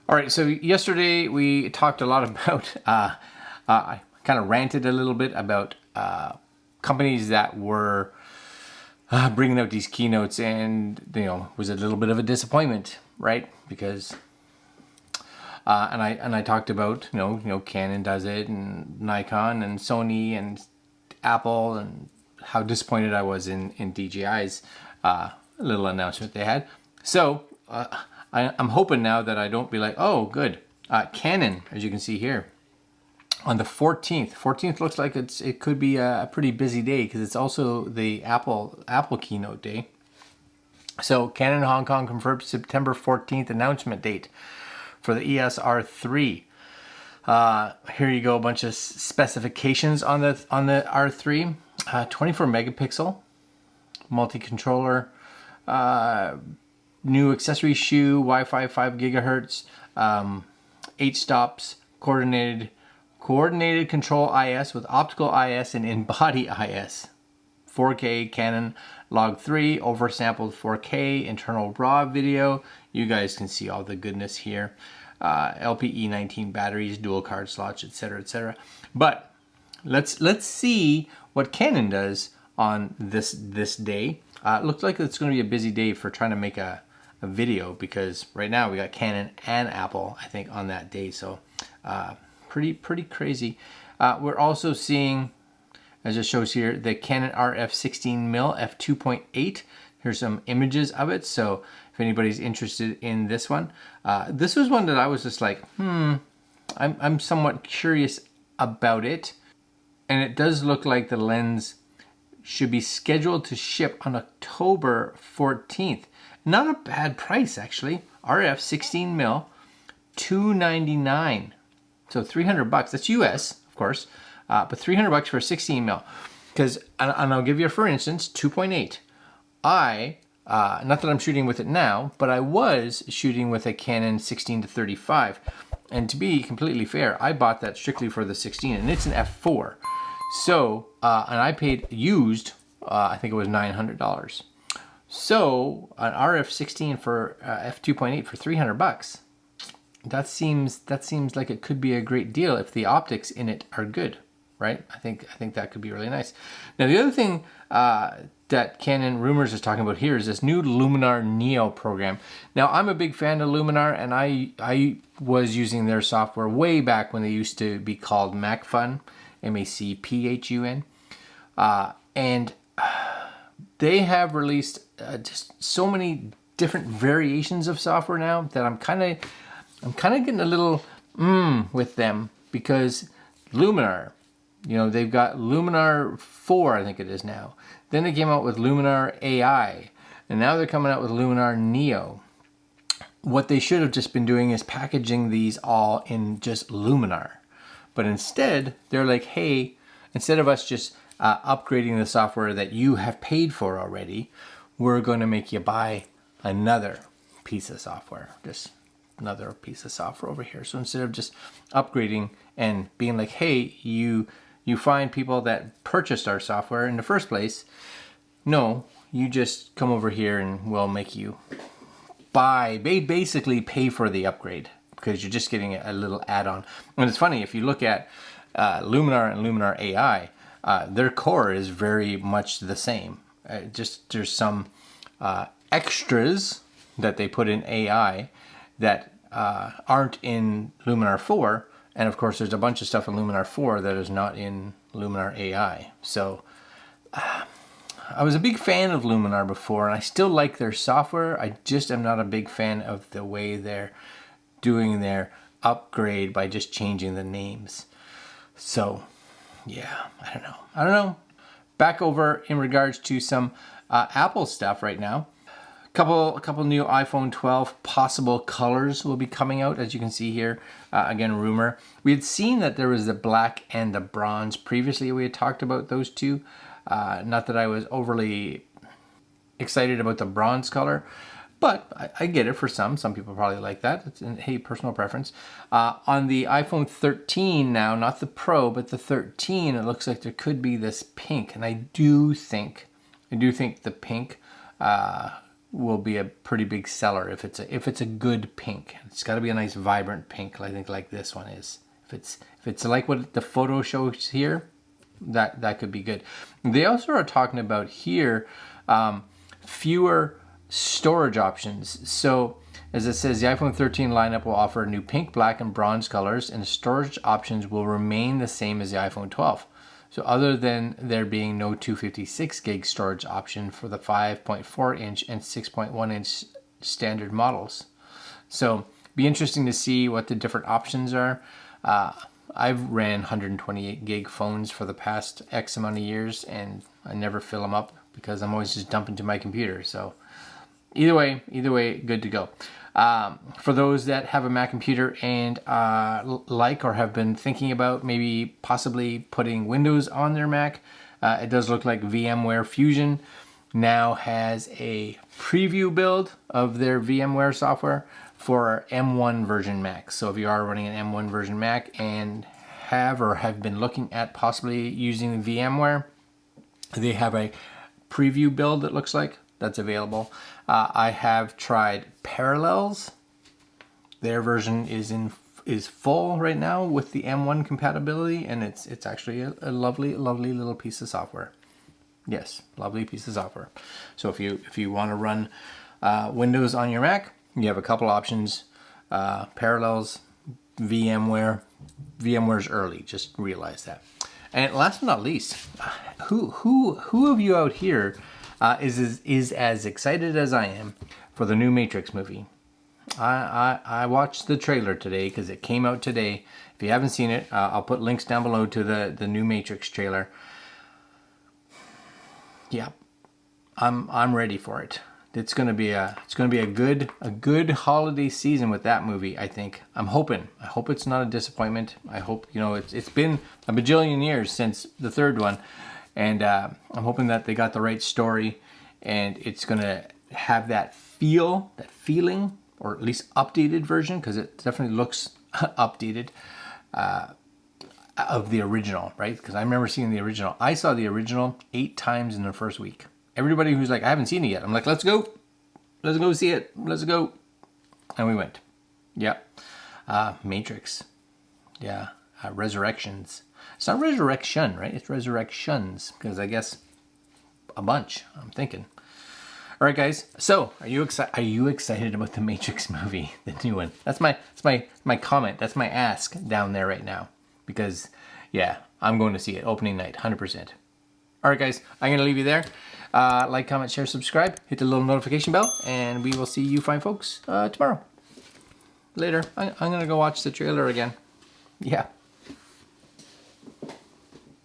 All right, so yesterday we talked a lot about, I kind of ranted a little bit about companies that were bringing out these keynotes, and was a little bit of a disappointment, right? Because and I talked about Canon does it, and Nikon and Sony and Apple, and how disappointed I was in DJI's little announcement they had. So I'm hoping now that I don't be like, oh, good. Canon, as you can see here, on the 14th. 14th looks like it could be a pretty busy day because it's also the Apple keynote day. So Canon Hong Kong confirmed September 14th announcement date for the EOS R3. Here you go, a bunch of specifications on the R3. 24 megapixel multi-controller, new accessory shoe, Wi-Fi 5 gigahertz, 8 stops, coordinated control IS with optical IS and in-body IS, 4K Canon log 3, oversampled 4K internal raw video. You guys can see all the goodness here. LPE 19 batteries, dual card slots, etc., etc. But let's see what Canon does on this day. Looks like it's going to be a busy day for trying to make a video, because right now we got Canon and Apple, I think, on that day. So pretty crazy. We're also seeing, as it shows here, the Canon RF 16mm f2.8. Here's some images of it. So if anybody's interested in this one, this was one that I was just like, I'm somewhat curious about it. And it does look like the lens should be scheduled to ship on October 14th. Not a bad price, actually. RF 16mm, $299. So $300. That's US, of course, but $300 for a 16mm. Because, and I'll give you, for instance, 2.8. Not that I'm shooting with it now, but I was shooting with a Canon 16-35. And to be completely fair, I bought that strictly for the 16, and it's an f4. So, and I paid used, I think it was $900. So, an RF 16 for f2.8 for $300. That seems like it could be a great deal if the optics in it are good, right? I think that could be really nice. Now, the other thing that Canon Rumors is talking about here is this new Luminar Neo program. Now, I'm a big fan of Luminar, and I was using their software way back when they used to be called MacPhun, MACPHUN, and they have released just so many different variations of software now that I'm kind of getting a little with them, because Luminar, they've got Luminar 4, I think it is now. Then they came out with Luminar AI, and now they're coming out with Luminar Neo. What they should have just been doing is packaging these all in just Luminar. But instead, they're like, hey, instead of us just upgrading the software that you have paid for already, we're going to make you buy another piece of software. Just another piece of software over here. So instead of just upgrading and being like, hey, you find people that purchased our software in the first place, no, you just come over here and we'll make you basically pay for the upgrade, because you're just getting a little add-on. And it's funny, if you look at Luminar and Luminar AI, their core is very much the same. Just there's some extras that they put in AI that aren't in Luminar 4, and of course there's a bunch of stuff in Luminar 4 that is not in Luminar AI. So I was a big fan of Luminar before, and I still like their software. I just am not a big fan of the way they're doing their upgrade by just changing the names. So yeah, I don't know. Back over in regards to some Apple stuff right now. A couple new iPhone 12 possible colors will be coming out, as you can see here. Again, rumor. We had seen that there was the black and the bronze previously. We had talked about those two. Not that I was overly excited about the bronze color, but I get it for some. Some people probably like that. It's hey, personal preference. On the iPhone 13 now, not the Pro, but the 13, it looks like there could be this pink, and I do think the pink will be a pretty big seller if it's a good pink. It's got to be a nice vibrant pink, I think, like this one is. If it's like what the photo shows here, that could be good. They also are talking about here fewer storage options. So as it says, the iPhone 13 lineup will offer new pink, black, and bronze colors, and storage options will remain the same as the iPhone 12. So other than there being no 256 gig storage option for the 5.4 inch and 6.1 inch standard models. So be interesting to see what the different options are. I've ran 128 gig phones for the past X amount of years, and I never fill them up because I'm always just dumping to my computer. So either way, good to go. For those that have a Mac computer and like or have been thinking about maybe possibly putting Windows on their Mac, it does look like VMware Fusion now has a preview build of their VMware software for M1 version Mac. So if you are running an M1 version Mac and have been looking at possibly using VMware, they have a preview build that looks like that's available. I have tried Parallels. Their version is full right now with the M1 compatibility, and it's actually a lovely little piece of software. Yes, lovely piece of software. So if you want to run Windows on your Mac, you have a couple options. Parallels, VMware. VMware's early, just realize that. And last but not least, who of you out here is as excited as I am for the new Matrix movie? I watched the trailer today because it came out today. If you haven't seen it, I'll put links down below to the new Matrix trailer. Yeah, I'm ready for it. It's gonna be a good holiday season with that movie, I think. I hope it's not a disappointment. I hope, it's been a bajillion years since the third one, and I'm hoping that they got the right story, and it's gonna have that feeling, or at least updated version, because it definitely looks updated, of the original, right? Because I remember seeing the original. I saw the original 8 times in the first week. Everybody who's like, I haven't seen it yet. I'm like, let's go see it. Let's go. And we went. Yeah. Matrix. Yeah. Resurrections. It's not resurrection, right? It's resurrections, because I guess a bunch, I'm thinking. All right, guys. So, are you excited about the Matrix movie, the new one? That's my comment. That's my ask down there right now, because yeah, I'm going to see it opening night, 100%. All right, guys. I'm going to leave you there. Like, comment, share, subscribe. Hit the little notification bell, and we will see you fine folks tomorrow. Later. I'm going to go watch the trailer again. Yeah.